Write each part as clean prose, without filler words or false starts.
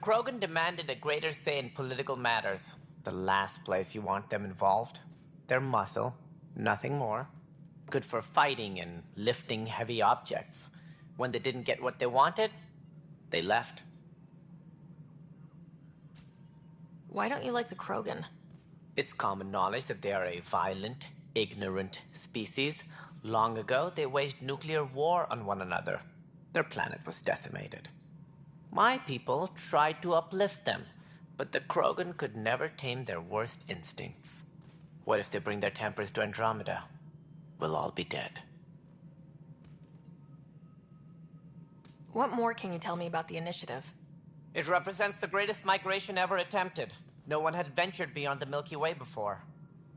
Krogan demanded a greater say in political matters. The last place you want them involved. They're muscle, nothing more. Good for fighting and lifting heavy objects. When they didn't get what they wanted, they left. Why don't you like the Krogan? It's common knowledge that they are a violent, ignorant species. Long ago, they waged nuclear war on one another. Their planet was decimated. My people tried to uplift them, but the Krogan could never tame their worst instincts. What if they bring their tempers to Andromeda? We'll all be dead. What more can you tell me about the Initiative? It represents the greatest migration ever attempted. No one had ventured beyond the Milky Way before.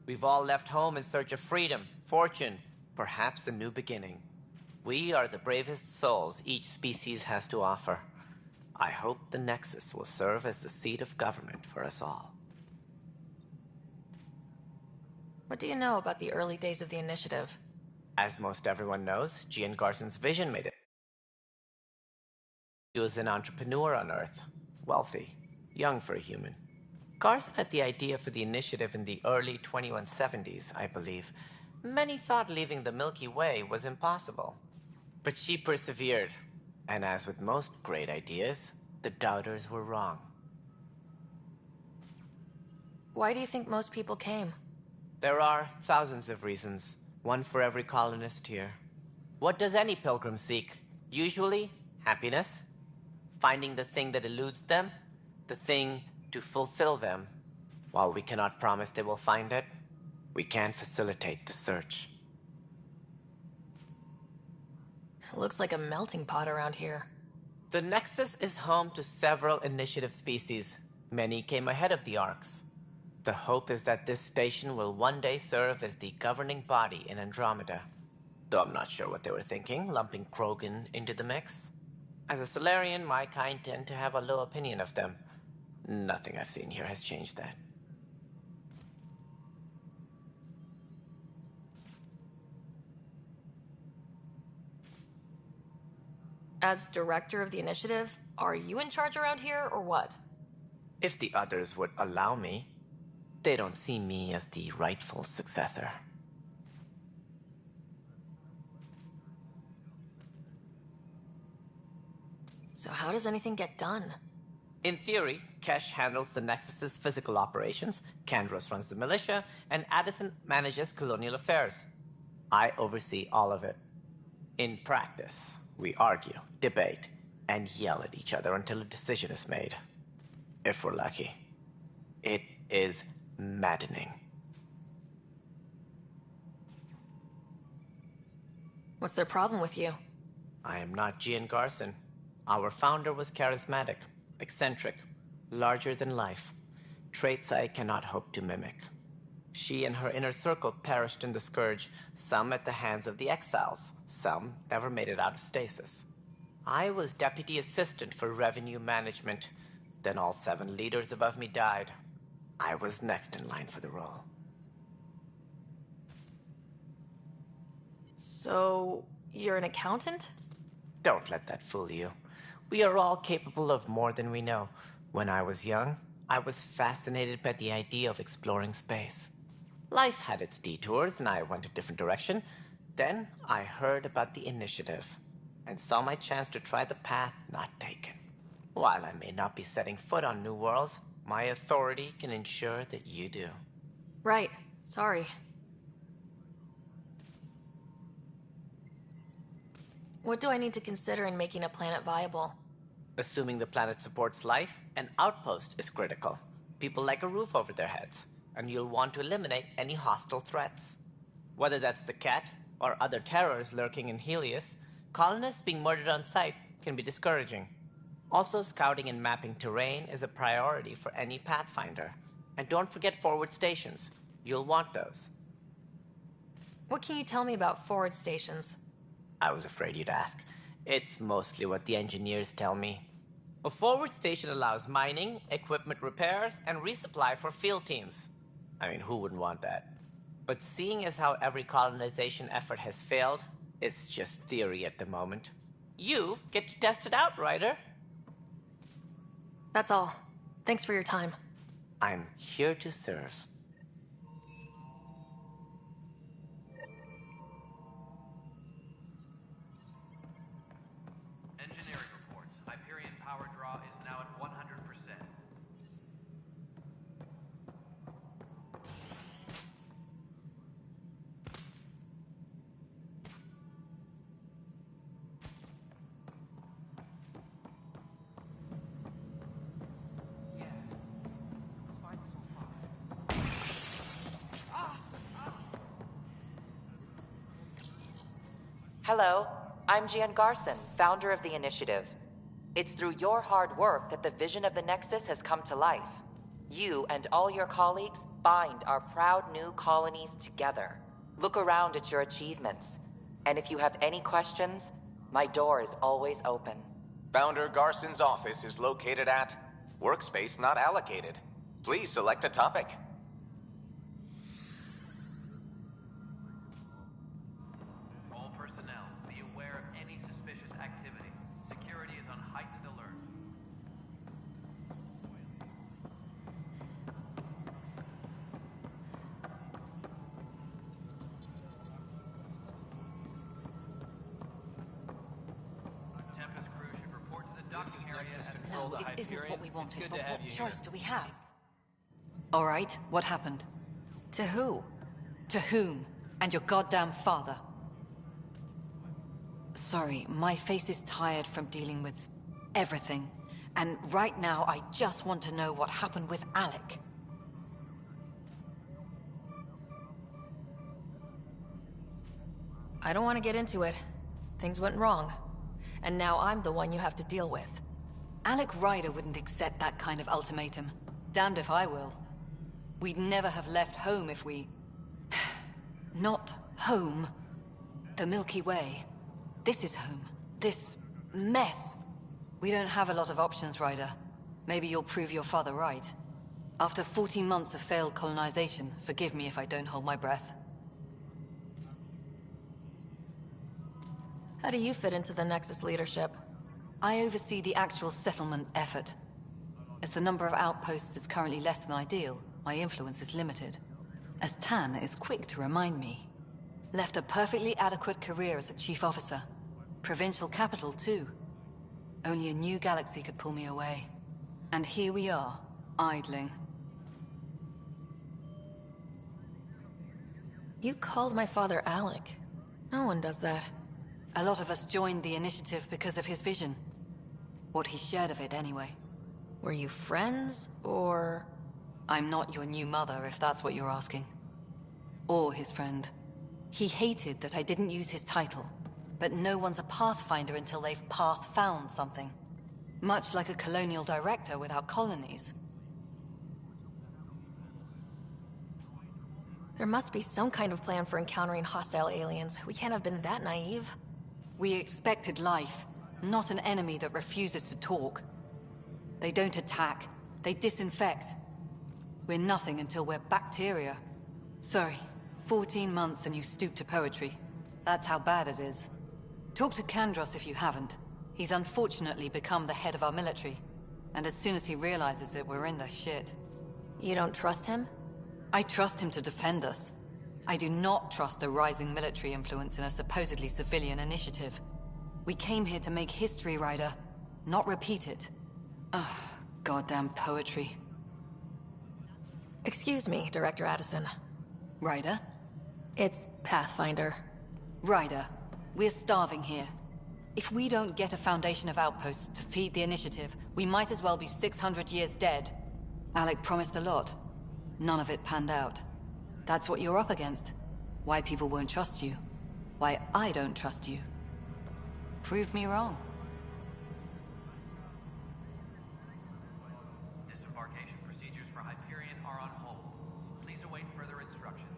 We've all left home in search of freedom, fortune, perhaps a new beginning. We are the bravest souls each species has to offer. I hope the Nexus will serve as the seat of government for us all. What do you know about the early days of the Initiative? As most everyone knows, Gian Garson's vision made it. He was an entrepreneur on Earth, wealthy, young for a human. Garson had the idea for the Initiative in the early 2170s, I believe. Many thought leaving the Milky Way was impossible. But she persevered, and as with most great ideas, the doubters were wrong. Why do you think most people came? There are thousands of reasons, one for every colonist here. What does any pilgrim seek? Usually, happiness. Finding the thing that eludes them, the thing to fulfill them. While we cannot promise they will find it, we can facilitate the search. It looks like a melting pot around here. The Nexus is home to several Initiative species. Many came ahead of the Arks. The hope is that this station will one day serve as the governing body in Andromeda. Though I'm not sure what they were thinking, lumping Krogan into the mix. As a Solarian, my kind tend to have a low opinion of them. Nothing I've seen here has changed that. As director of the Initiative, are you in charge around here, or what? If the others would allow me, they don't see me as the rightful successor. So how does anything get done? In theory, Kesh handles the Nexus's physical operations, Kandros runs the militia, and Addison manages colonial affairs. I oversee all of it. In practice, we argue, debate, and yell at each other until a decision is made. If we're lucky. It is maddening. What's their problem with you? I am not Gian Garson. Our founder was charismatic, eccentric, larger than life. Traits I cannot hope to mimic. She and her inner circle perished in the Scourge, some at the hands of the Exiles, some never made it out of stasis. I was deputy assistant for revenue management. Then all 7 leaders above me died. I was next in line for the role. So, you're an accountant? Don't let that fool you. We are all capable of more than we know. When I was young, I was fascinated by the idea of exploring space. Life had its detours, and I went a different direction. Then I heard about the Initiative, and saw my chance to try the path not taken. While I may not be setting foot on New Worlds, my authority can ensure that you do. Right. Sorry. What do I need to consider in making a planet viable? Assuming the planet supports life, an outpost is critical. People like a roof over their heads, and you'll want to eliminate any hostile threats. Whether that's the Cat, or other terrors lurking in Helios, colonists being murdered on sight can be discouraging. Also, scouting and mapping terrain is a priority for any Pathfinder. And don't forget forward stations. You'll want those. What can you tell me about forward stations? I was afraid you'd ask. It's mostly what the engineers tell me. A forward station allows mining, equipment repairs, and resupply for field teams. I mean, who wouldn't want that? But seeing as how every colonization effort has failed, it's just theory at the moment. You get to test it out, Ryder. That's all. Thanks for your time. I'm here to serve. Engineering reports. Hyperion power draw is now at 100%. Hello, I'm Gian Garson, founder of the Initiative. It's through your hard work that the vision of the Nexus has come to life. You and all your colleagues bind our proud new colonies together. Look around at your achievements. And if you have any questions, my door is always open. Founder Garson's office is located at Workspace Not Allocated. Please select a topic. All personnel, be aware of any suspicious activity. Security is on heightened alert. Tempest crew should report to the docking area at No, it isn't what we wanted, but what choice do we have? All right, what happened? To who? To whom? And your goddamn father. Sorry, my face is tired from dealing with everything. And right now, I just want to know what happened with Alec. I don't want to get into it. Things went wrong. And now I'm the one you have to deal with. Alec Ryder wouldn't accept that kind of ultimatum. Damned if I will. We'd never have left home if we... Not home. The Milky Way. This is home. This mess. We don't have a lot of options, Ryder. Maybe you'll prove your father right. After 14 months of failed colonization, forgive me if I don't hold my breath. How do you fit into the Nexus leadership? I oversee the actual settlement effort. As the number of outposts is currently less than ideal, my influence is limited. As Tan is quick to remind me. Left a perfectly adequate career as a chief officer. Provincial capital, too. Only a new galaxy could pull me away. And here we are, idling. You called my father Alec. No one does that. A lot of us joined the Initiative because of his vision. What he shared of it, anyway. Were you friends, or...? I'm not your new mother, if that's what you're asking. Or his friend. He hated that I didn't use his title. But no one's a Pathfinder until they've path-found something. Much like a colonial director without colonies. There must be some kind of plan for encountering hostile aliens. We can't have been that naive. We expected life, not an enemy that refuses to talk. They don't attack, they disinfect. We're nothing until we're bacteria. Sorry, 14 months and you stoop to poetry. That's how bad it is. Talk to Kandros if you haven't. He's unfortunately become the head of our military. And as soon as he realizes it, we're in the shit. You don't trust him? I trust him to defend us. I do not trust a rising military influence in a supposedly civilian initiative. We came here to make history, Ryder, not repeat it. Ugh, goddamn poetry. Excuse me, Director Addison. Ryder? It's Pathfinder. Ryder, we're starving here. If we don't get a foundation of outposts to feed the initiative, we might as well be 600 years dead. Alec promised a lot. None of it panned out. That's what you're up against. Why people won't trust you. Why I don't trust you. Prove me wrong. Disembarkation procedures for Hyperion are on hold. Please await further instructions.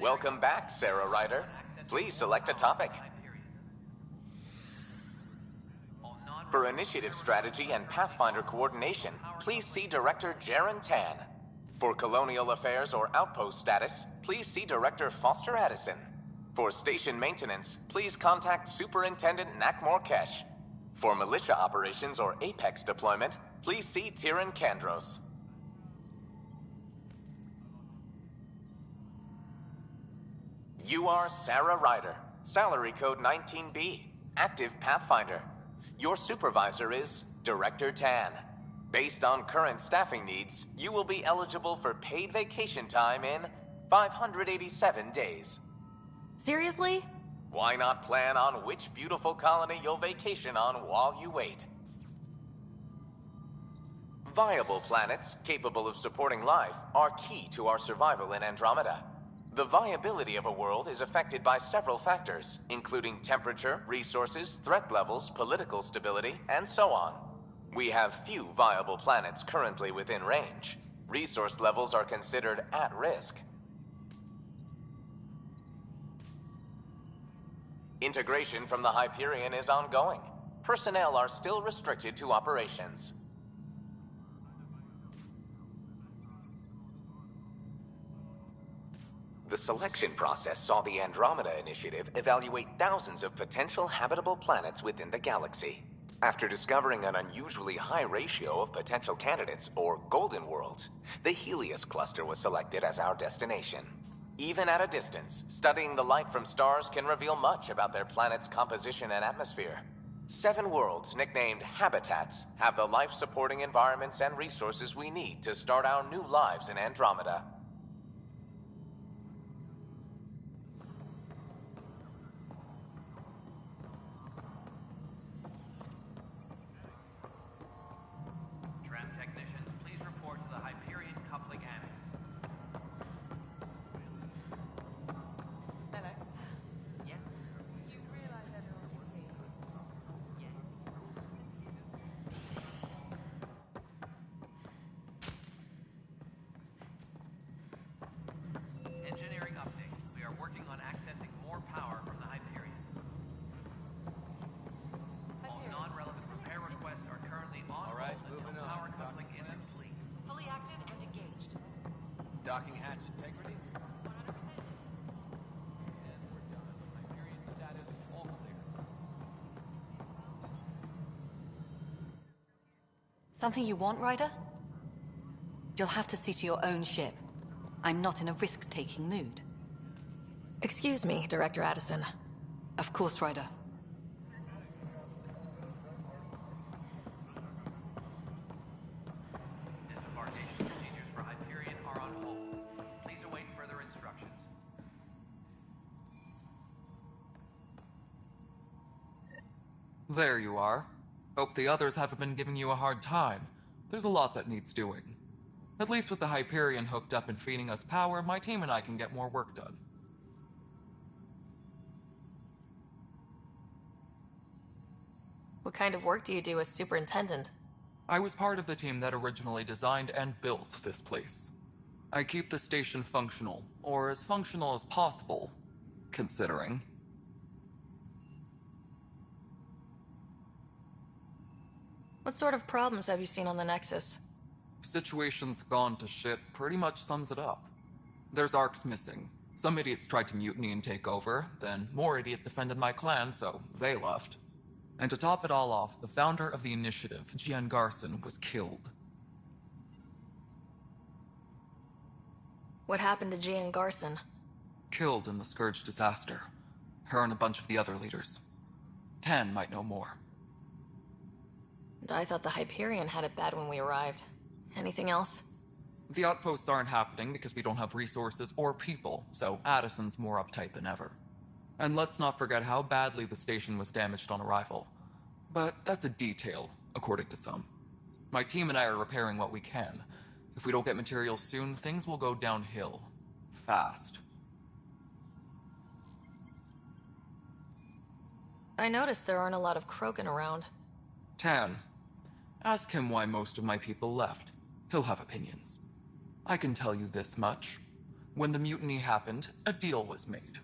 Welcome back, Sarah Ryder. Please select a topic. For initiative strategy and Pathfinder coordination, please see Director Jaren Tan. For colonial affairs or outpost status, please see Director Foster Addison. For station maintenance, please contact Superintendent Nakmor Kesh. For militia operations or Apex deployment, please see Tyran Kandros. You are Sarah Ryder, salary code 19B, active Pathfinder. Your supervisor is Director Tan. Based on current staffing needs, you will be eligible for paid vacation time in 587 days. Seriously? Why not plan on which beautiful colony you'll vacation on while you wait? Viable planets capable of supporting life are key to our survival in Andromeda. The viability of a world is affected by several factors, including temperature, resources, threat levels, political stability, and so on. We have few viable planets currently within range. Resource levels are considered at risk. Integration from the Hyperion is ongoing. Personnel are still restricted to operations. The selection process saw the Andromeda Initiative evaluate thousands of potential habitable planets within the galaxy. After discovering an unusually high ratio of potential candidates, or golden worlds, the Helios cluster was selected as our destination. Even at a distance, studying the light from stars can reveal much about their planet's composition and atmosphere. 7 worlds, nicknamed habitats, have the life-supporting environments and resources we need to start our new lives in Andromeda. Tram technicians, please report to the Hyperion Coupling Annex. Hello. Yes? You realize everyone will hear you. Yes. Engineering update. We are working on accessing more power from the Hyperion. All non-relevant repair requests are currently on hold until power coupling is complete. Fully active and engaged. Docking hatch integrity? 100%. And we're done. Hyperion status, all clear. Something you want, Ryder? You'll have to see to your own ship. I'm not in a risk-taking mood. Excuse me, Director Addison. Of course, Ryder. Disembarkation procedures for Hyperion are on hold. Please await further instructions. There you are. Hope the others haven't been giving you a hard time. There's a lot that needs doing. At least with the Hyperion hooked up and feeding us power, my team and I can get more work done. What kind of work do you do as superintendent? I was part of the team that originally designed and built this place. I keep the station functional, or as functional as possible, considering. What sort of problems have you seen on the Nexus? Situation's gone to shit pretty much sums it up. There's Arcs missing. Some idiots tried to mutiny and take over, then more idiots offended my clan, so they left. And to top it all off, the founder of the initiative, Gian Garson, was killed. What happened to Gian Garson? Killed in the Scourge disaster. Her and a bunch of the other leaders. Tan might know more. And I thought the Hyperion had it bad when we arrived. Anything else? The outposts aren't happening because we don't have resources or people, so Addison's more uptight than ever. And let's not forget how badly the station was damaged on arrival. But that's a detail, according to some. My team and I are repairing what we can. If we don't get materials soon, things will go downhill. Fast. I noticed there aren't a lot of Krogan around. Tan. Ask him why most of my people left. He'll have opinions. I can tell you this much. When the mutiny happened, a deal was made.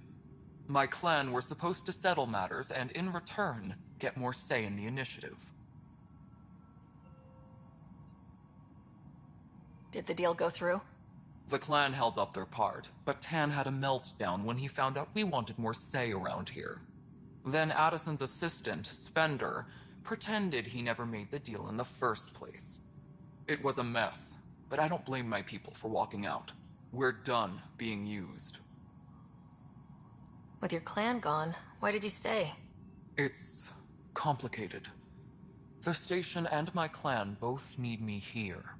My clan were supposed to settle matters and, in return, get more say in the initiative. Did the deal go through? The clan held up their part, but Tan had a meltdown when he found out we wanted more say around here. Then Addison's assistant, Spender, pretended he never made the deal in the first place. It was a mess, but I don't blame my people for walking out. We're done being used. With your clan gone, why did you stay? It's complicated. The station and my clan both need me here.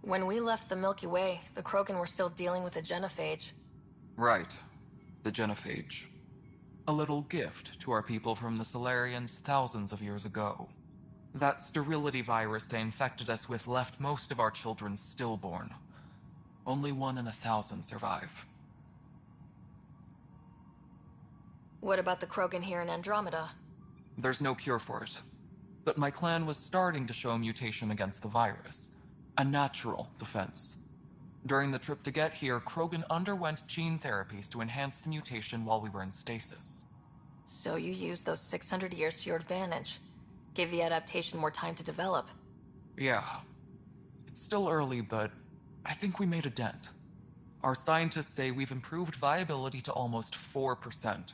When we left the Milky Way, the Krogan were still dealing with the genophage. Right. The genophage. A little gift to our people from the Solarians thousands of years ago. That sterility virus they infected us with left most of our children stillborn. Only 1 in 1,000 survive. What about the Krogan here in Andromeda? There's no cure for it. But my clan was starting to show a mutation against the virus. A natural defense. During the trip to get here, Krogan underwent gene therapies to enhance the mutation while we were in stasis. So you used those 600 years to your advantage. Gave the adaptation more time to develop. Yeah. It's still early, but I think we made a dent. Our scientists say we've improved viability to almost 4%,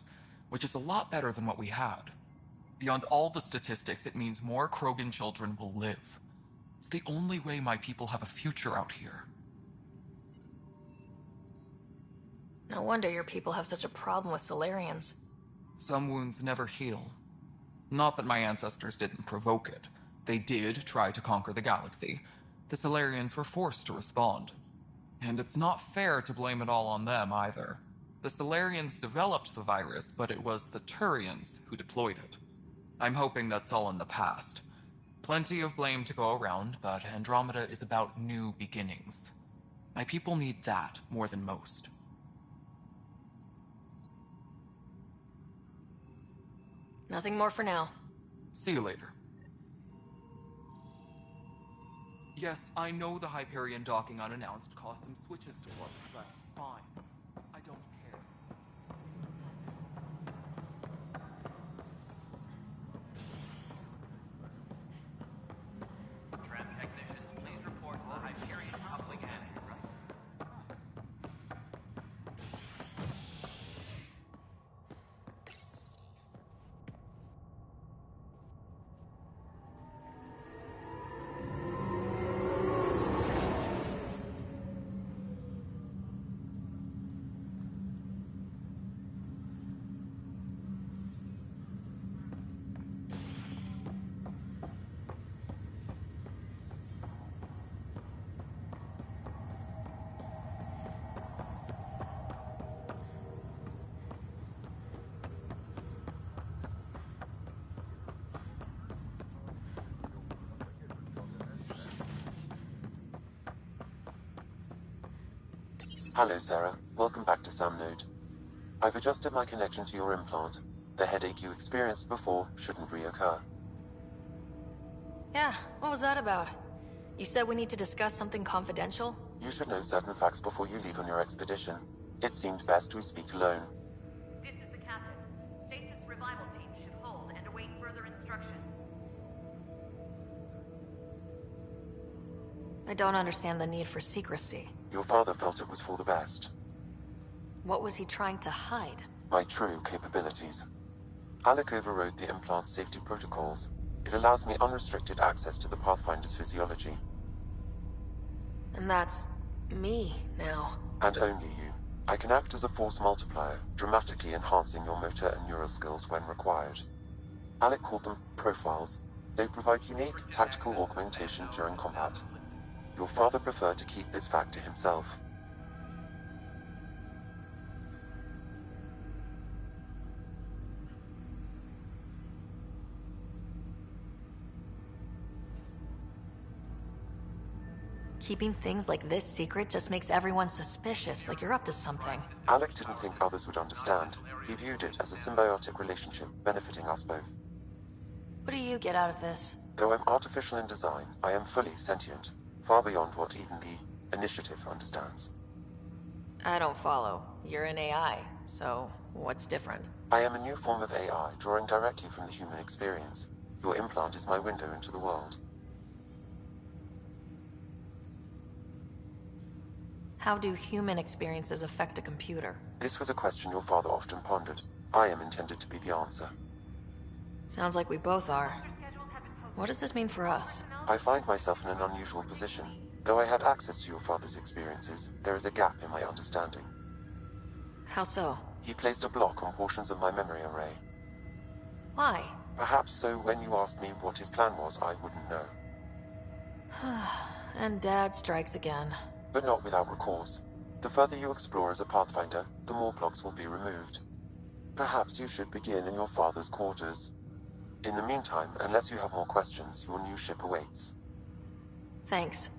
which is a lot better than what we had. Beyond all the statistics, it means more Krogan children will live. It's the only way my people have a future out here. No wonder your people have such a problem with Solarians. Some wounds never heal. Not that my ancestors didn't provoke it. They did try to conquer the galaxy. The Solarians were forced to respond. And it's not fair to blame it all on them, either. The Solarians developed the virus, but it was the Turians who deployed it. I'm hoping that's all in the past. Plenty of blame to go around, but Andromeda is about new beginnings. My people need that more than most. Nothing more for now. See you later. Yes, I know the Hyperion docking unannounced caused some switches to work, but fine. I don't care. Tram technicians, please report to the Hyperion coupling annex. Hello, Sarah. Welcome back to SamNode. I've adjusted my connection to your implant. The headache you experienced before shouldn't reoccur. Yeah, what was that about? You said we need to discuss something confidential? You should know certain facts before you leave on your expedition. It seemed best we speak alone. This is the captain. Stasis revival team should hold and await further instructions. I don't understand the need for secrecy. Your father felt it was for the best. What was he trying to hide? My true capabilities. Alec overrode the implant's safety protocols. It allows me unrestricted access to the Pathfinder's physiology. And that's me now. And only you. I can act as a force multiplier, dramatically enhancing your motor and neural skills when required. Alec called them profiles. They provide unique tactical augmentation during combat. Your father preferred to keep this fact to himself. Keeping things like this secret just makes everyone suspicious, like you're up to something. Alec didn't think others would understand. He viewed it as a symbiotic relationship benefiting us both. What do you get out of this? Though I'm artificial in design, I am fully sentient, far beyond what even the Initiative understands. I don't follow. You're an AI, so what's different? I am a new form of AI, drawing directly from the human experience. Your implant is my window into the world. How do human experiences affect a computer? This was a question your father often pondered. I am intended to be the answer. Sounds like we both are. What does this mean for us? I find myself in an unusual position. Though I had access to your father's experiences, there is a gap in my understanding. How so? He placed a block on portions of my memory array. Why? Perhaps so when you asked me what his plan was, I wouldn't know. And Dad strikes again. But not without recourse. The further you explore as a Pathfinder, the more blocks will be removed. Perhaps you should begin in your father's quarters. In the meantime, unless you have more questions, your new ship awaits. Thanks.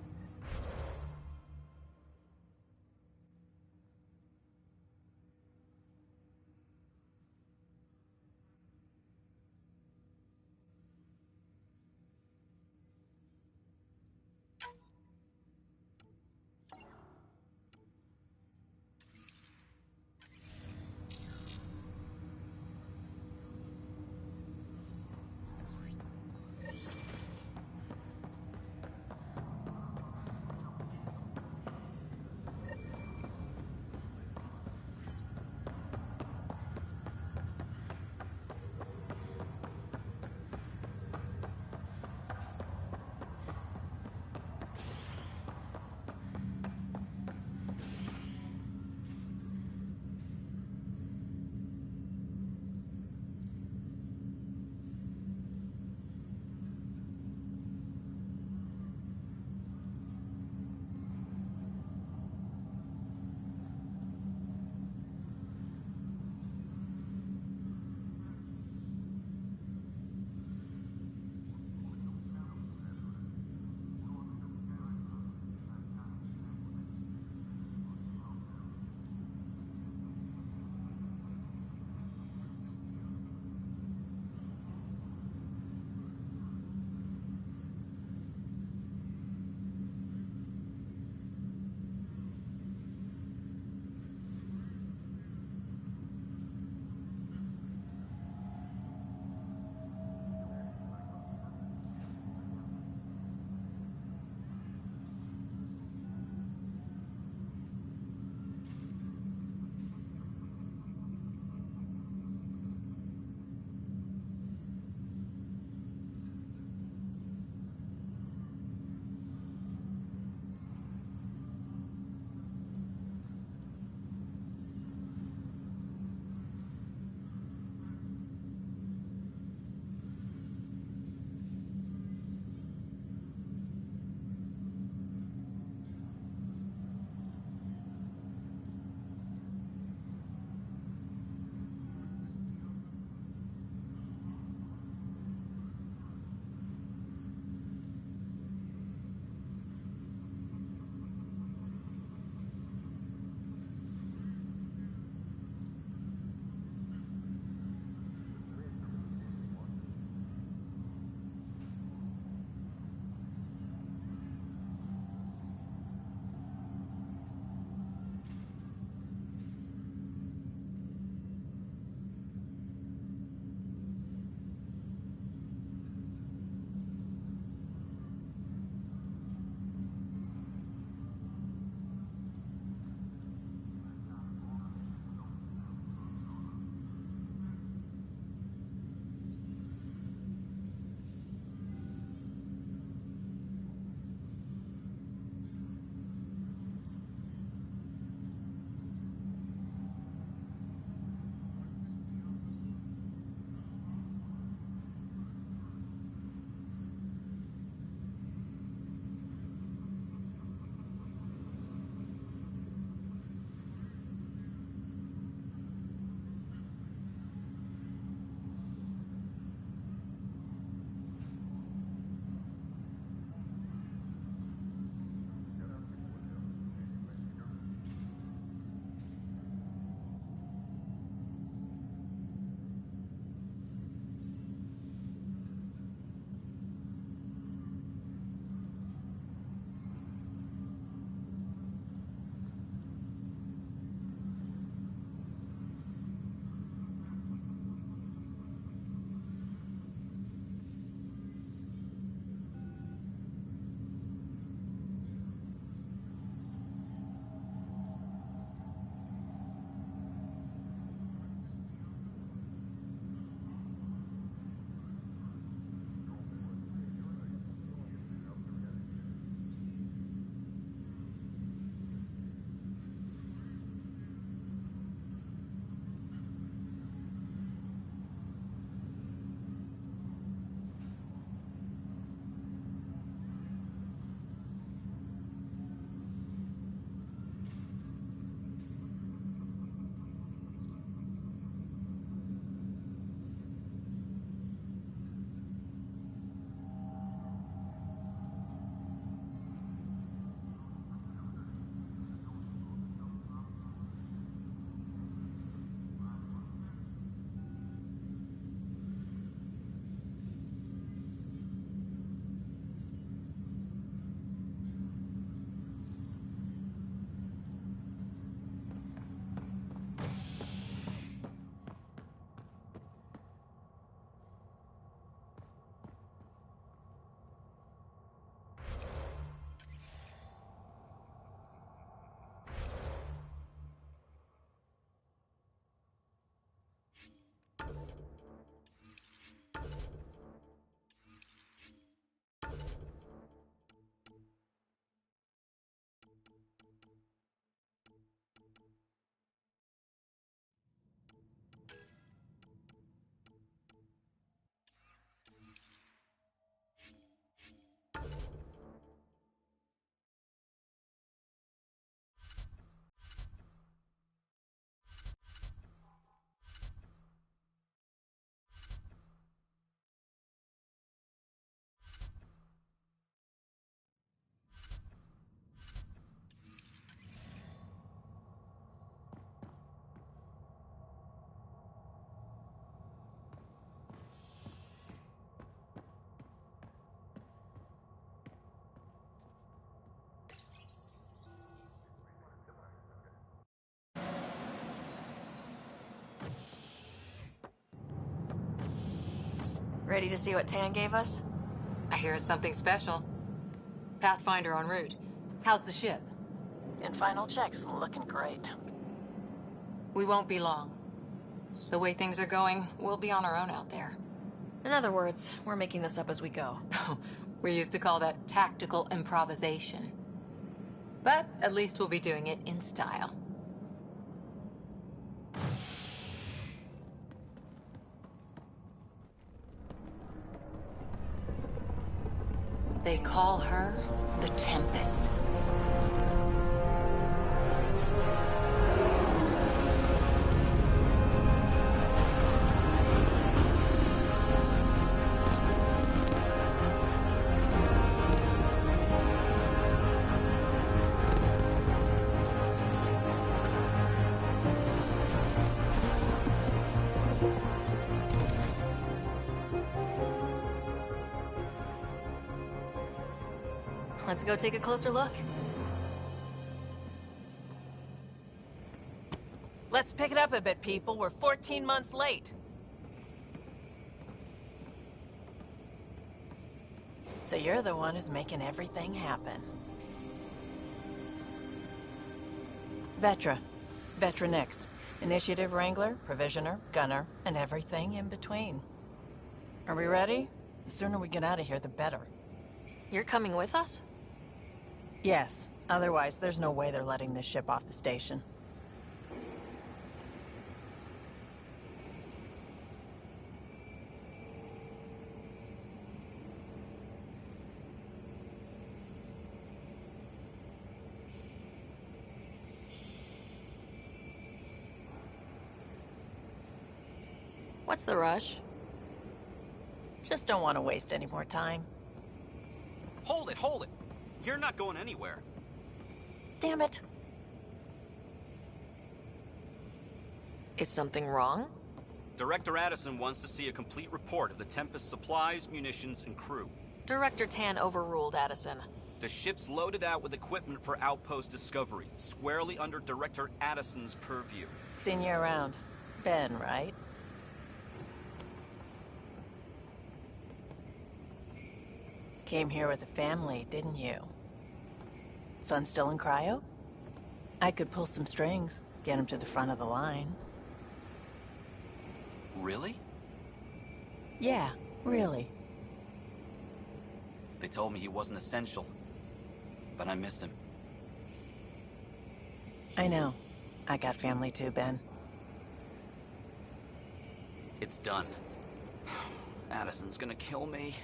Ready to see what Tan gave us? I hear it's something special. Pathfinder en route. How's the ship? In final checks, looking great. We won't be long. The way things are going, we'll be on our own out there. In other words, we're making this up as we go. We used to call that tactical improvisation. But at least we'll be doing it in style. They call her the Tempest. Let's go take a closer look. Let's pick it up a bit, people. We're 14 months late. So you're the one who's making everything happen. Vetra. Vetra Nix. Initiative Wrangler, Provisioner, Gunner, and everything in between. Are we ready? The sooner we get out of here, the better. You're coming with us? Yes. Otherwise, there's no way they're letting this ship off the station. What's the rush? Just don't want to waste any more time. Hold it, hold it! You're not going anywhere. Damn it. Is something wrong? Director Addison wants to see a complete report of the Tempest's supplies, munitions, and crew. Director Tan overruled Addison. The ship's loaded out with equipment for outpost discovery, squarely under Director Addison's purview. Seen you around. Ben, right? Came here with a family, didn't you? Son still in cryo? I could pull some strings, get him to the front of the line. Really? Yeah, really. They told me he wasn't essential, but I miss him. I know. I got family too, Ben. It's done. Addison's gonna kill me.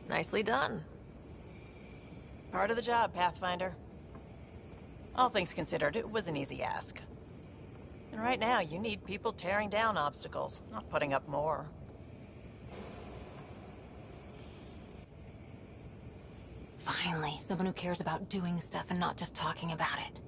Nicely done. Part of the job, Pathfinder. All things considered, it was an easy ask. And right now, you need people tearing down obstacles, not putting up more. Finally, someone who cares about doing stuff and not just talking about it.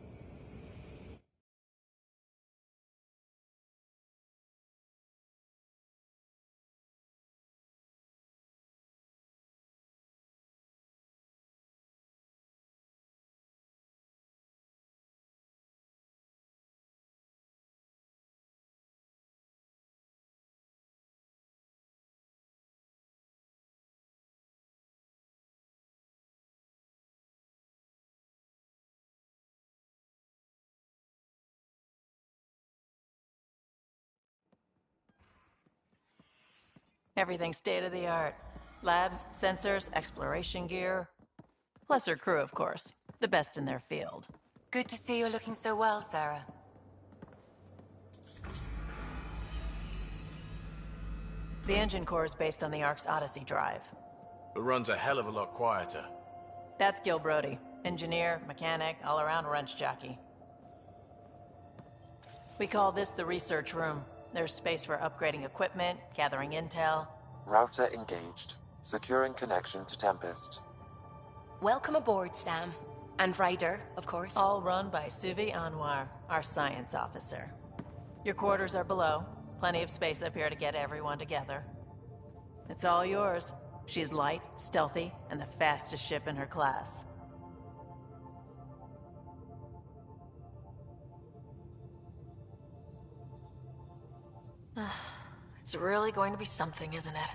Everything state-of-the-art. Labs, sensors, exploration gear. Plus her crew, of course. The best in their field. Good to see you're looking so well, Sarah. The engine core is based on the Ark's Odyssey drive. It runs a hell of a lot quieter. That's Gil Brody. Engineer, mechanic, all-around wrench jockey. We call this the research room. There's space for upgrading equipment, gathering intel. Router engaged. Securing connection to Tempest. Welcome aboard, Sam. And Ryder, of course. All run by Suvi Anwar, our science officer. Your quarters are below. Plenty of space up here to get everyone together. It's all yours. She's light, stealthy, and the fastest ship in her class. It's really going to be something, isn't it?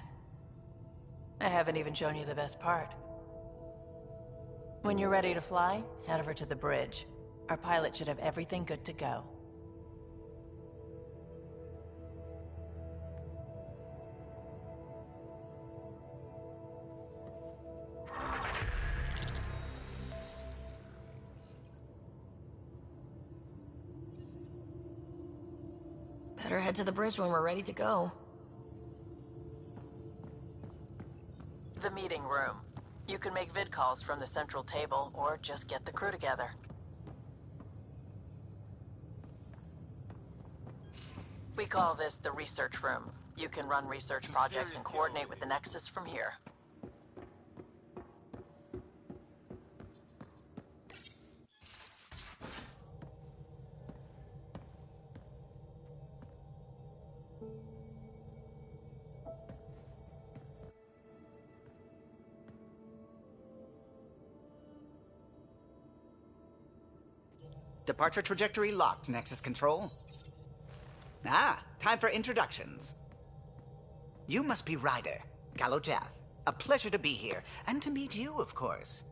I haven't even shown you the best part. When you're ready to fly, head over to the bridge. Our pilot should have everything good to go. Better head to the bridge when we're ready to go. The meeting room. You can make vid calls from the central table, or just get the crew together. We call this the research room. You can run research projects and coordinate with the Nexus from here. Departure trajectory locked, Nexus Control. Ah, time for introductions. You must be Ryder, Calo Jath. A pleasure to be here, and to meet you, of course.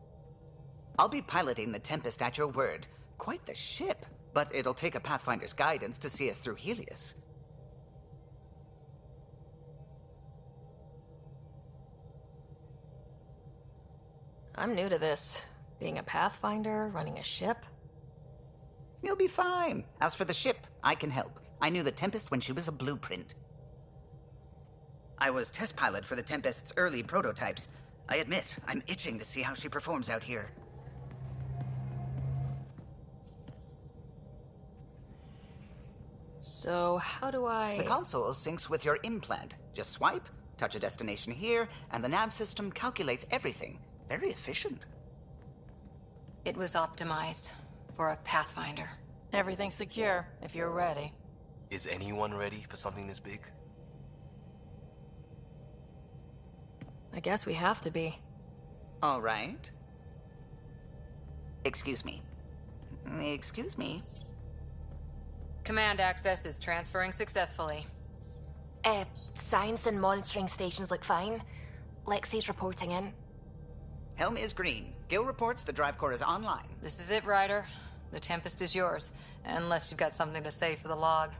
I'll be piloting the Tempest at your word. Quite the ship, but it'll take a Pathfinder's guidance to see us through Helios. I'm new to this. Being a Pathfinder, running a ship. You'll be fine. As for the ship, I can help. I knew the Tempest when she was a blueprint. I was test pilot for the Tempest's early prototypes. I admit, I'm itching to see how she performs out here. So, how do I... The console syncs with your implant. Just swipe, touch a destination here, and the nav system calculates everything. Very efficient. It was optimized for a Pathfinder. Everything's secure, if you're ready. Is anyone ready for something this big? I guess we have to be. All right. Excuse me. Excuse me. Command access is transferring successfully. Science and monitoring stations look fine. Lexi's reporting in. Helm is green. Gil reports the drive core is online. This is it, Ryder. The Tempest is yours, unless you've got something to say for the log.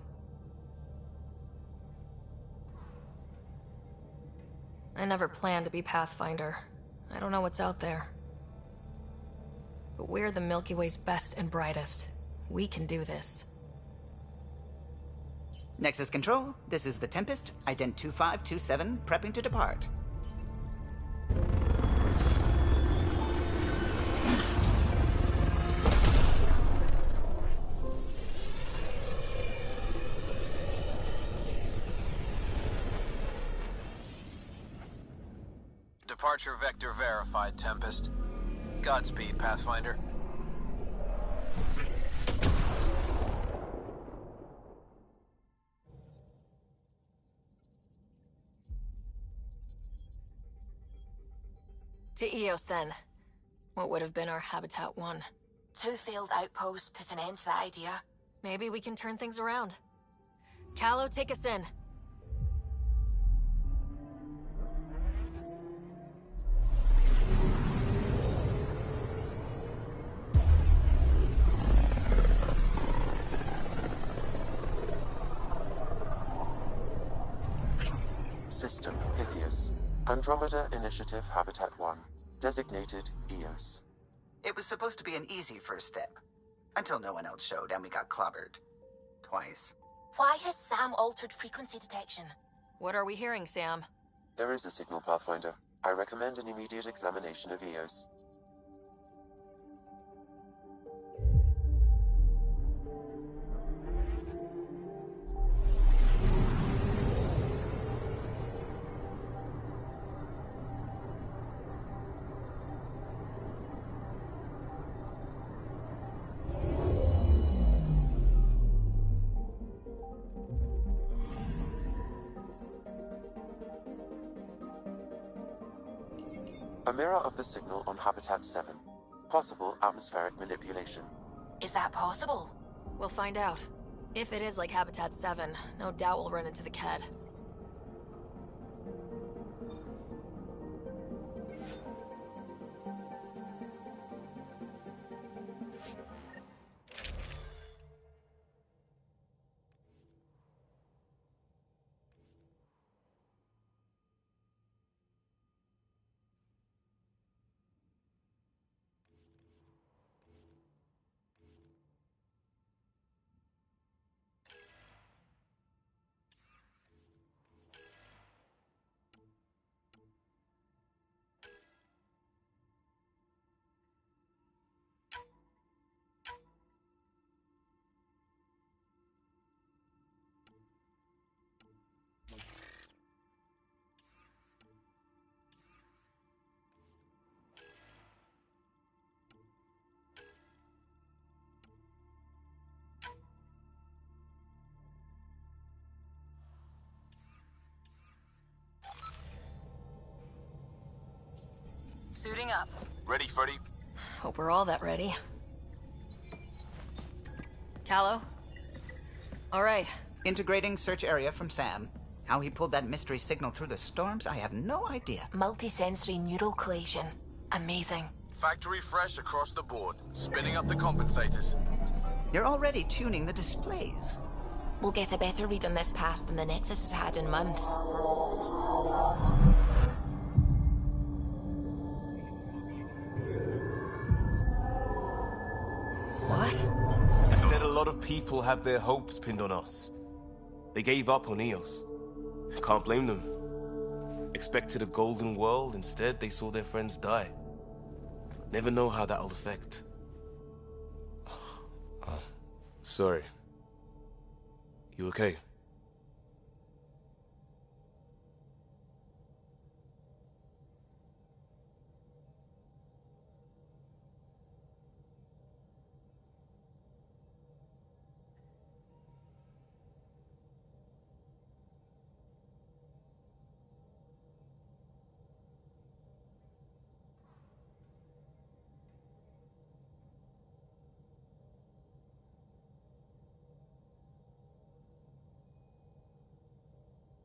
I never planned to be Pathfinder. I don't know what's out there. But we're the Milky Way's best and brightest. We can do this. Nexus Control, this is the Tempest, Ident 2527, prepping to depart. Departure vector verified, Tempest. Godspeed, Pathfinder. To Eos, then. What would have been our Habitat 1? 2 failed outposts put an end to that idea. Maybe we can turn things around. Calo, take us in. System, Pythias. Andromeda Initiative Habitat 1. Designated Eos. It was supposed to be an easy first step. Until no one else showed and we got clobbered. Twice. Why has Sam altered frequency detection? What are we hearing, Sam? There is a signal, Pathfinder. I recommend an immediate examination of Eos. A mirror of the signal on Habitat 7. Possible atmospheric manipulation. Is that possible? We'll find out. If it is like Habitat 7, no doubt we'll run into the Ked. Suiting up. Ready, Freddy? Hope we're all that ready. Callow? All right. Integrating search area from Sam. How he pulled that mystery signal through the storms, I have no idea. Multisensory neural collation. Amazing. Factory fresh across the board. Spinning up the compensators. You're already tuning the displays. We'll get a better read on this pass than the Nexus has had in months. What? I said a lot of people have their hopes pinned on us. They gave up on EOS. Can't blame them. Expected a golden world, instead they saw their friends die. Never know how that'll affect. Sorry. You okay?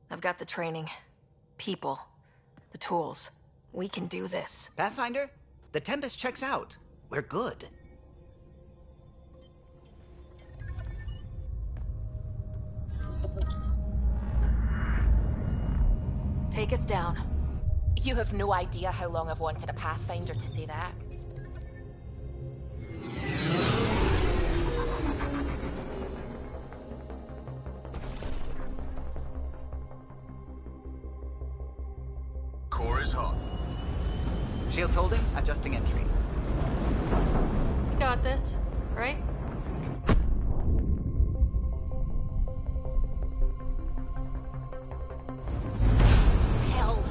I've got the training, people, the tools. We can do this. Pathfinder, the Tempest checks out. We're good. Take us down. You have no idea how long I've wanted a Pathfinder to say that. Core is hot. Shields holding, adjusting entry. We got this, right? Hell.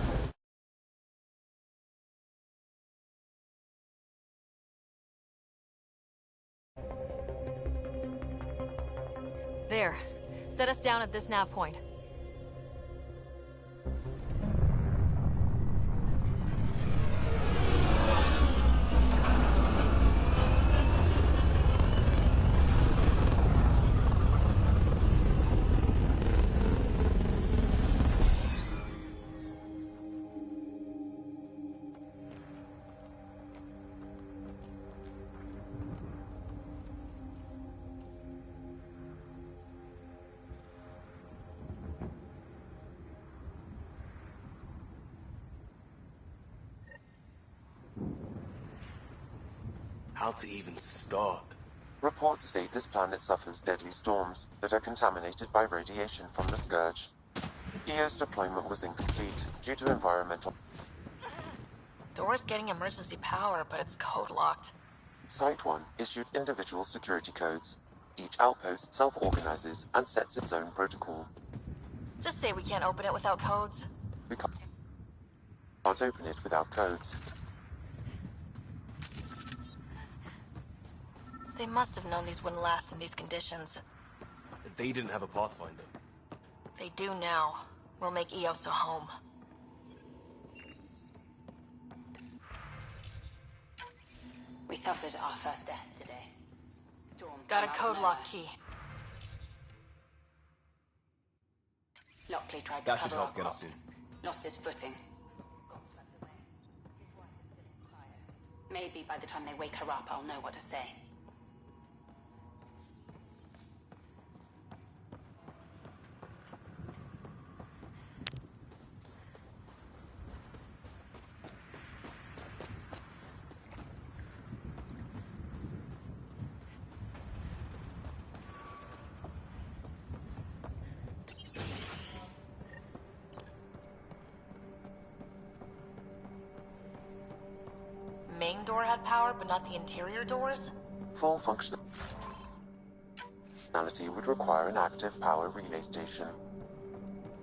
There. Set us down at this nav point. How to even start? Reports state this planet suffers deadly storms that are contaminated by radiation from the Scourge. EO's deployment was incomplete due to environmental... Door's getting emergency power, but it's code-locked. Site 1 issued individual security codes. Each outpost self-organizes and sets its own protocol. Just say we can't open it without codes. We can't open it without codes. They must have known these wouldn't last in these conditions. They didn't have a Pathfinder. They do now. We'll make EOS a home. We suffered our first death today. Storm Got a came out code of lock nowhere. key. Lockley tried to That should cover help our get us crops. in. Lost his footing. Maybe by the time they wake her up, I'll know what to say. Main door had power, but not the interior doors? Full functionality would require an active power relay station.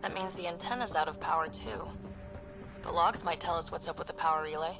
That means the antenna's out of power, too. The logs might tell us what's up with the power relay.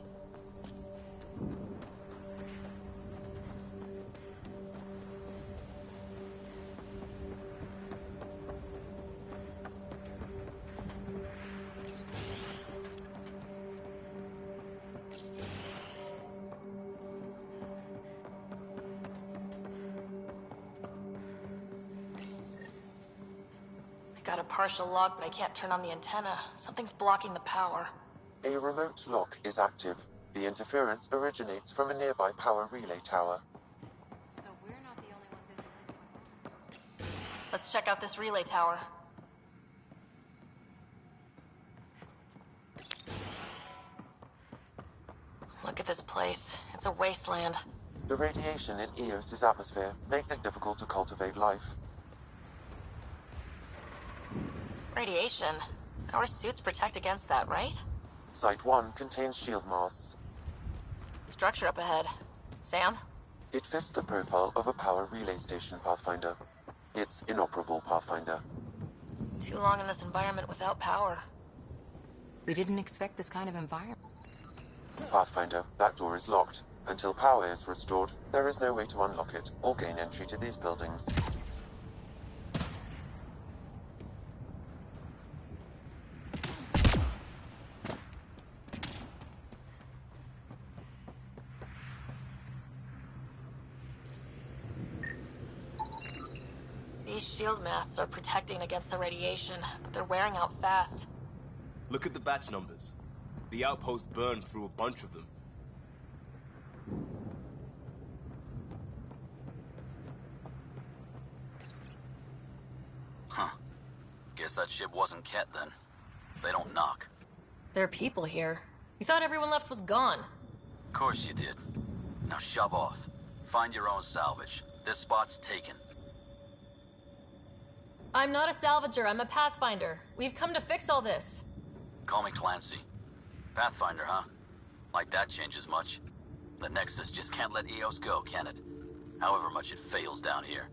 Got a partial log, but I can't turn on the antenna. Something's blocking the power. A remote lock is active. The interference originates from a nearby power relay tower. So we're not the only ones interested. Let's check out this relay tower. Look at this place. It's a wasteland. The radiation in Eos's atmosphere makes it difficult to cultivate life. Radiation? Our suits protect against that, right? Site 1 contains shield masts. Structure up ahead. Sam? It fits the profile of a power relay station, Pathfinder. It's inoperable, Pathfinder. Too long in this environment without power. We didn't expect this kind of environment. Pathfinder, that door is locked. Until power is restored, there is no way to unlock it or gain entry to these buildings. These shield masts are protecting against the radiation, but they're wearing out fast. Look at the batch numbers. The outpost burned through a bunch of them. Huh. Guess that ship wasn't Ket then. They don't knock. There are people here. You thought everyone left was gone. Of course you did. Now shove off. Find your own salvage. This spot's taken. I'm not a salvager, I'm a Pathfinder. We've come to fix all this. Call me Clancy. Pathfinder, huh? Like that changes much. The Nexus just can't let Eos go, can it? However much it fails down here.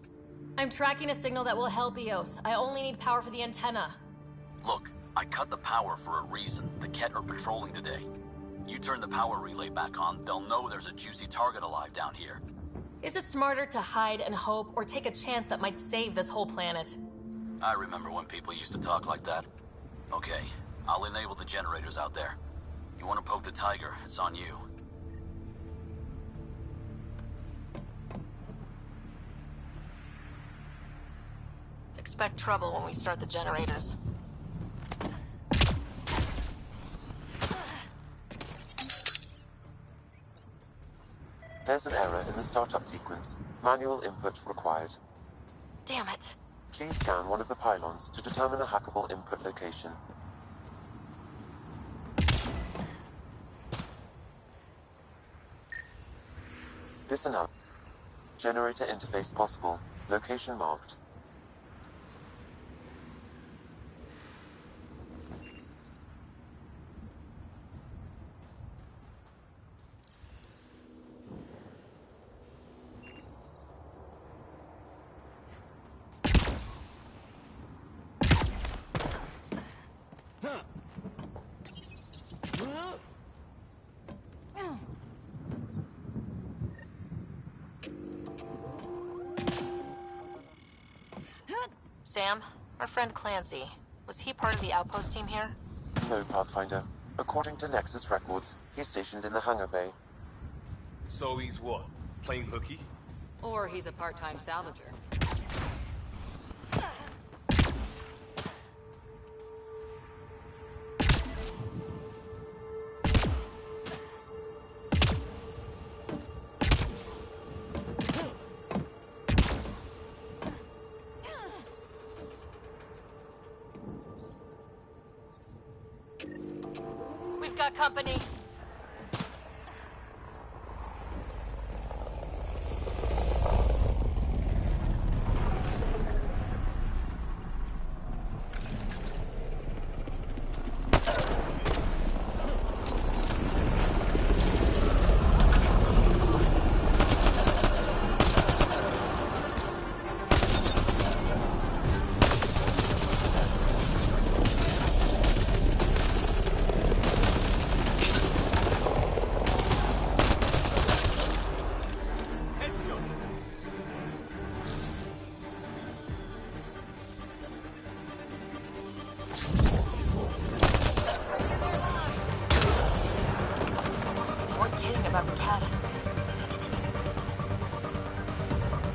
I'm tracking a signal that will help Eos. I only need power for the antenna. Look, I cut the power for a reason. The Ket are patrolling today. You turn the power relay back on, they'll know there's a juicy target alive down here. Is it smarter to hide and hope, or take a chance that might save this whole planet? I remember when people used to talk like that. Okay, I'll enable the generators out there. You want to poke the tiger, it's on you. Expect trouble when we start the generators. There's an error in the startup sequence. Manual input required. Damn it. Please scan one of the pylons to determine a hackable input location. Generator interface possible. Location marked. Sam, our friend Clancy, was he part of the outpost team here? No, Pathfinder. According to Nexus records, he's stationed in the hangar bay. So he's what? Playing hooky? Or he's a part-time salvager. got company.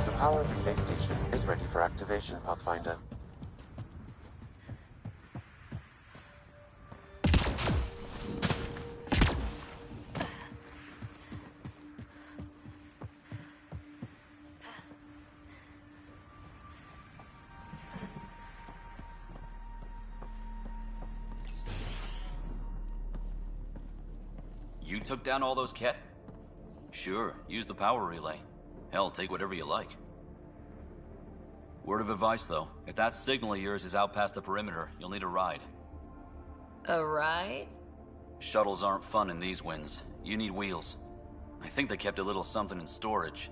The power relay station is ready for activation, Pathfinder. You took down all those Ket? Sure, use the power relay. Hell, take whatever you like. Word of advice, though. If that signal of yours is out past the perimeter, you'll need a ride. A ride? Shuttles aren't fun in these winds. You need wheels. I think they kept a little something in storage.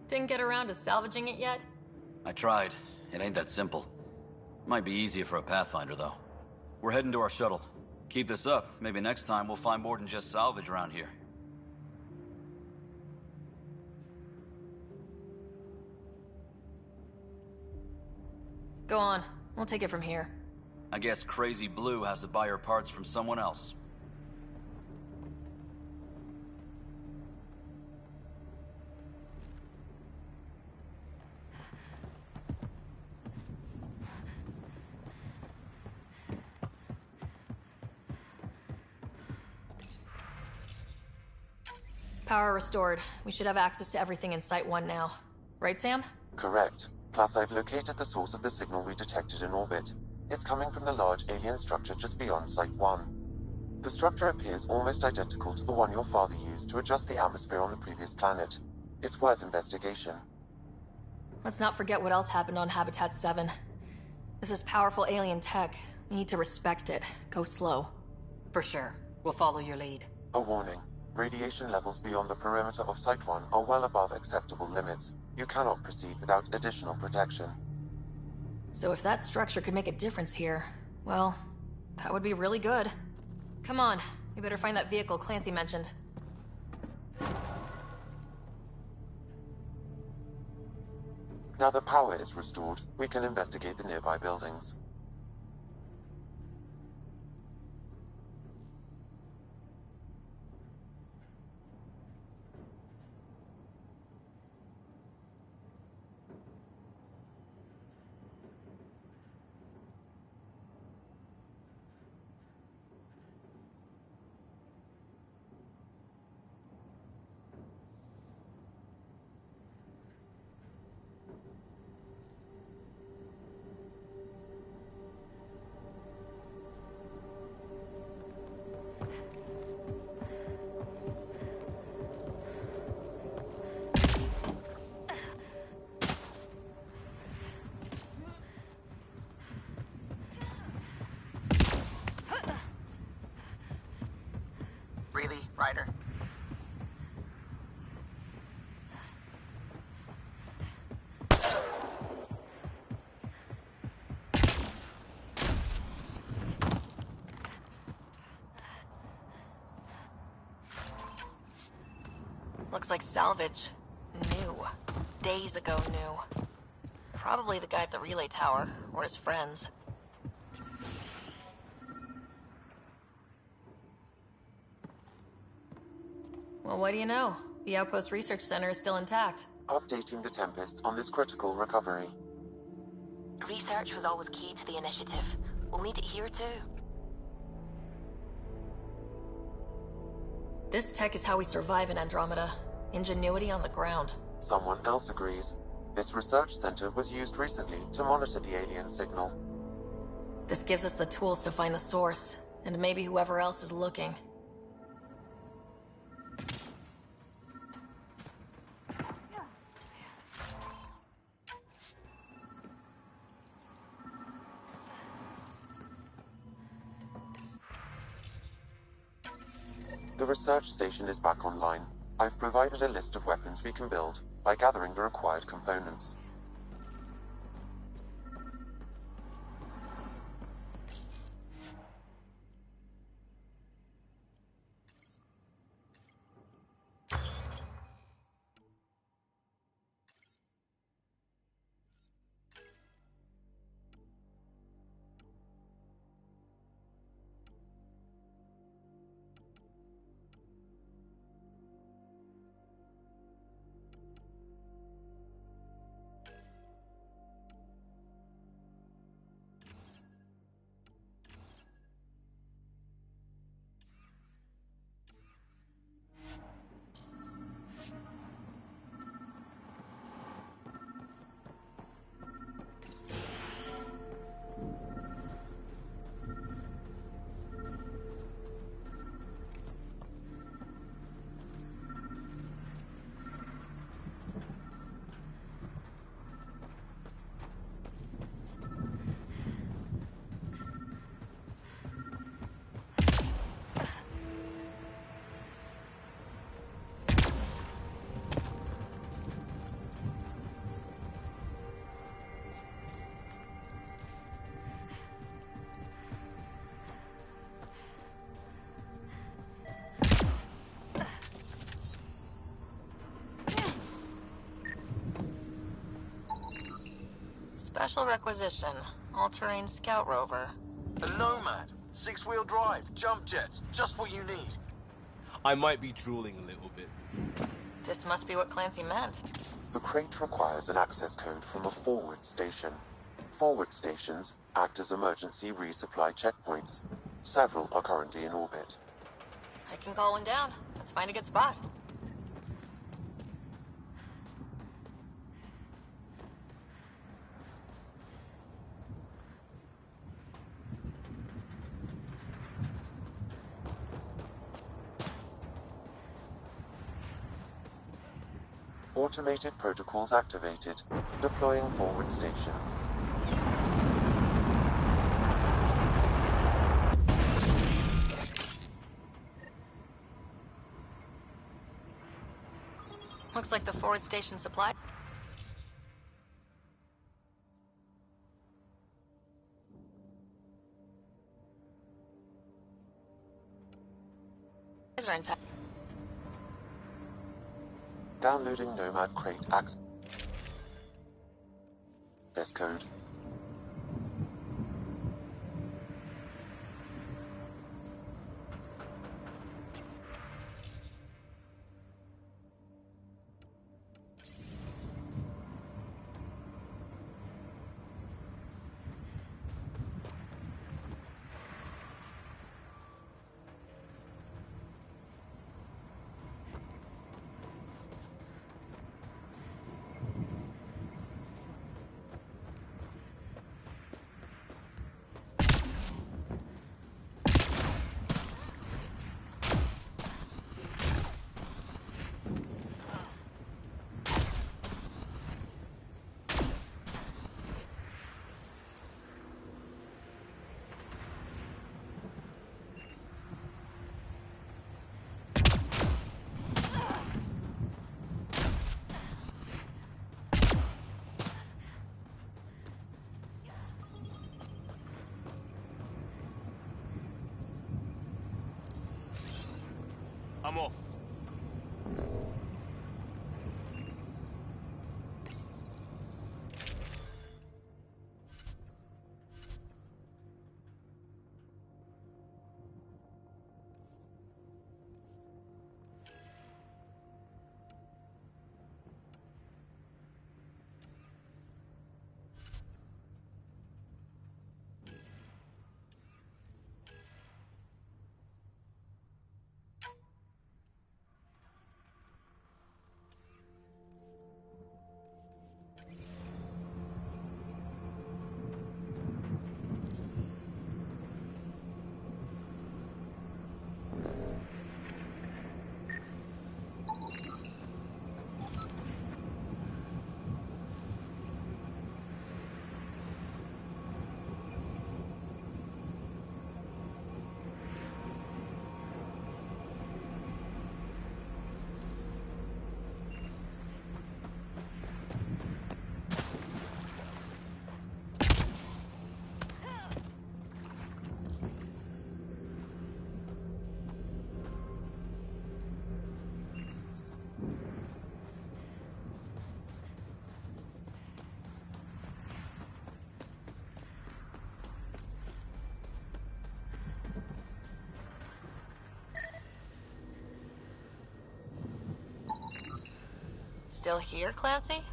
Didn't get around to salvaging it yet? I tried. It ain't that simple. Might be easier for a Pathfinder, though. We're heading to our shuttle. Keep this up. Maybe next time we'll find more than just salvage around here. Go on. We'll take it from here. I guess Crazy Blue has to buy her parts from someone else. Power restored. We should have access to everything in Site 1 now. Right, Sam? Correct. Plus, I've located the source of the signal we detected in orbit. It's coming from the large alien structure just beyond Site 1. The structure appears almost identical to the one your father used to adjust the atmosphere on the previous planet. It's worth investigation. Let's not forget what else happened on Habitat 7. This is powerful alien tech. We need to respect it. Go slow. For sure. We'll follow your lead. A warning. Radiation levels beyond the perimeter of Site 1 are well above acceptable limits. You cannot proceed without additional protection. So if that structure could make a difference here, well, that would be really good. Come on, we better find that vehicle Clancy mentioned. Now that power is restored, we can investigate the nearby buildings. Really, Ryder? Looks like salvage. New. Days ago new. Probably the guy at the relay tower, or his friends. Well, what do you know? The Outpost Research Center is still intact. Updating the Tempest on this critical recovery. Research was always key to the initiative. We'll need it here too. This tech is how we survive in Andromeda. Ingenuity on the ground. Someone else agrees. This research center was used recently to monitor the alien signal. This gives us the tools to find the source, and maybe whoever else is looking. The research station is back online. I've provided a list of weapons we can build by gathering the required components. Special requisition. All-terrain scout rover. A Nomad. 6-wheel drive. Jump jets. Just what you need. I might be drooling a little bit. This must be what Clancy meant. The crate requires an access code from a forward station. Forward stations act as emergency resupply checkpoints. Several are currently in orbit. I can call one down. Let's find a good spot. Automated protocols activated. Deploying forward station. Looks like the forward station supply. Are intact. Downloading Nomad crate access code. still here, Clancy?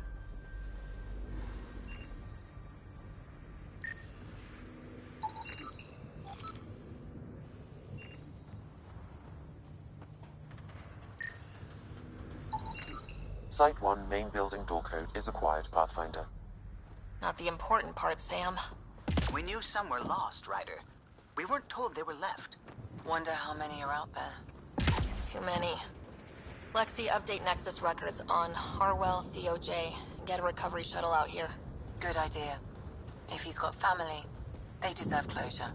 Site 1 main building door code is acquired, Pathfinder. Not the important part, Sam. We knew some were lost, Ryder. We weren't told they were left. Wonder how many are out there. Too many. Lexi, update Nexus records on Harwell, Theo J, and get a recovery shuttle out here. Good idea. If he's got family, they deserve closure.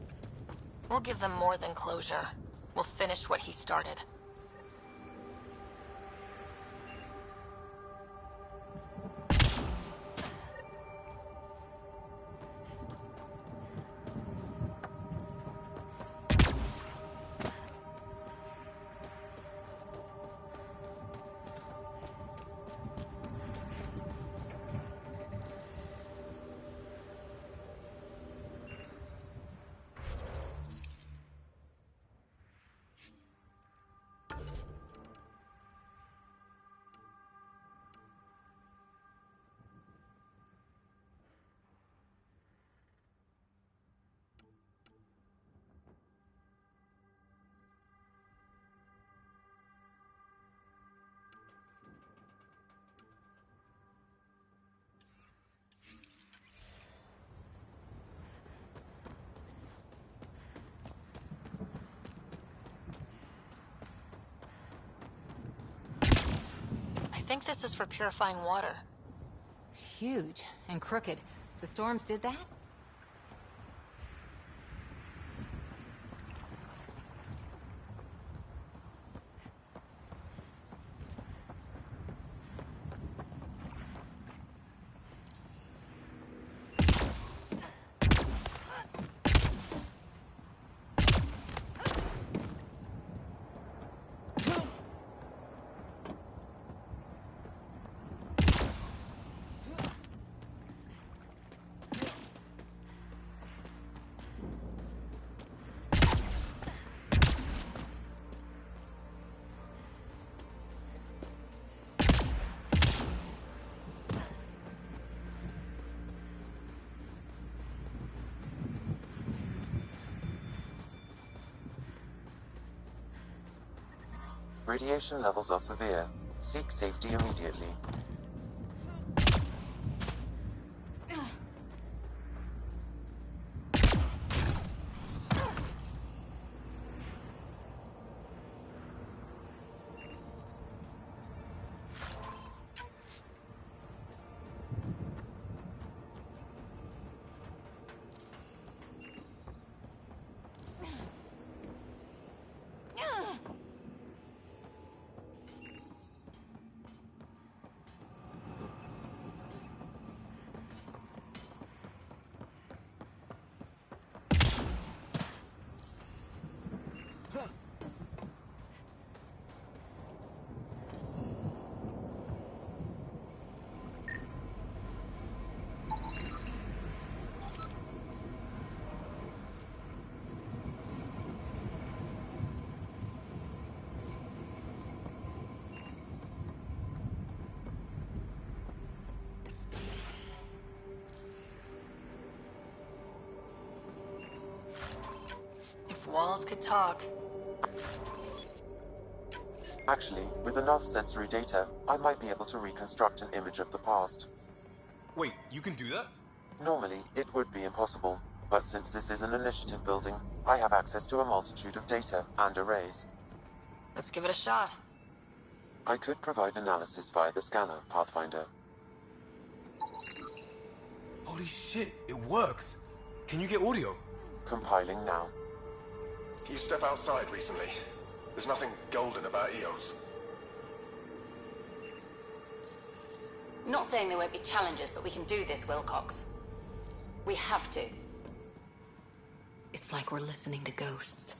We'll give them more than closure. We'll finish what he started. I think this is for purifying water. It's huge and crooked. The storms did that? Radiation levels are severe. Seek safety immediately. If walls could talk. Actually, with enough sensory data, I might be able to reconstruct an image of the past. Wait, you can do that? Normally, it would be impossible, but since this is an initiative building, I have access to a multitude of data and arrays. Let's give it a shot. I could provide analysis via the scanner, Pathfinder. Holy shit, it works! Can you get audio? Compiling now. You step outside recently. There's nothing golden about EOS. Not saying there won't be challenges, but we can do this, Wilcox. We have to. It's like we're listening to ghosts.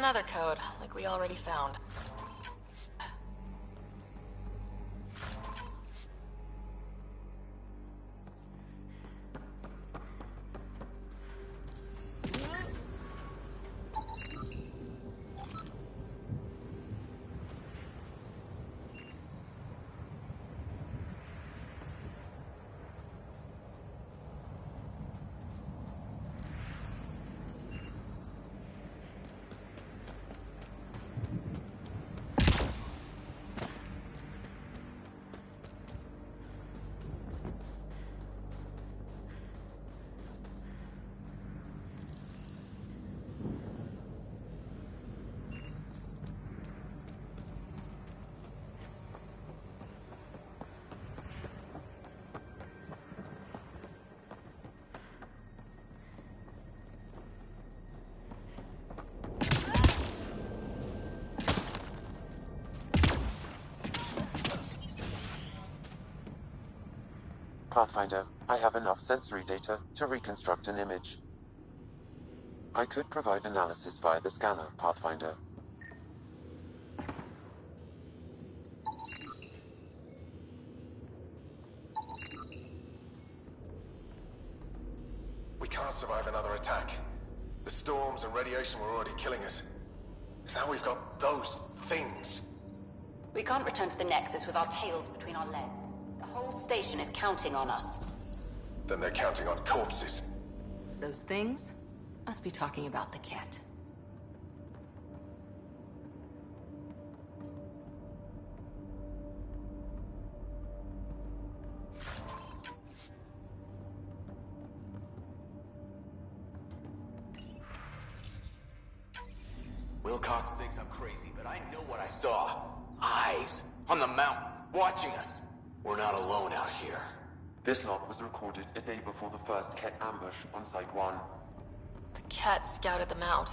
Another code, like we already found. Pathfinder, I have enough sensory data to reconstruct an image. I could provide analysis via the scanner, Pathfinder. We can't survive another attack. The storms and radiation were already killing us. Now we've got those things. We can't return to the Nexus with our tails between our legs. The whole station is counting on us. Then they're counting on corpses. Those things must be talking about the cat. Wilcox thinks I'm crazy, but I know what I saw. Eyes on the mountain, watching us. We're not alone out here. This log was recorded a day before the first Ket ambush on Site 1. The cat scouted them out.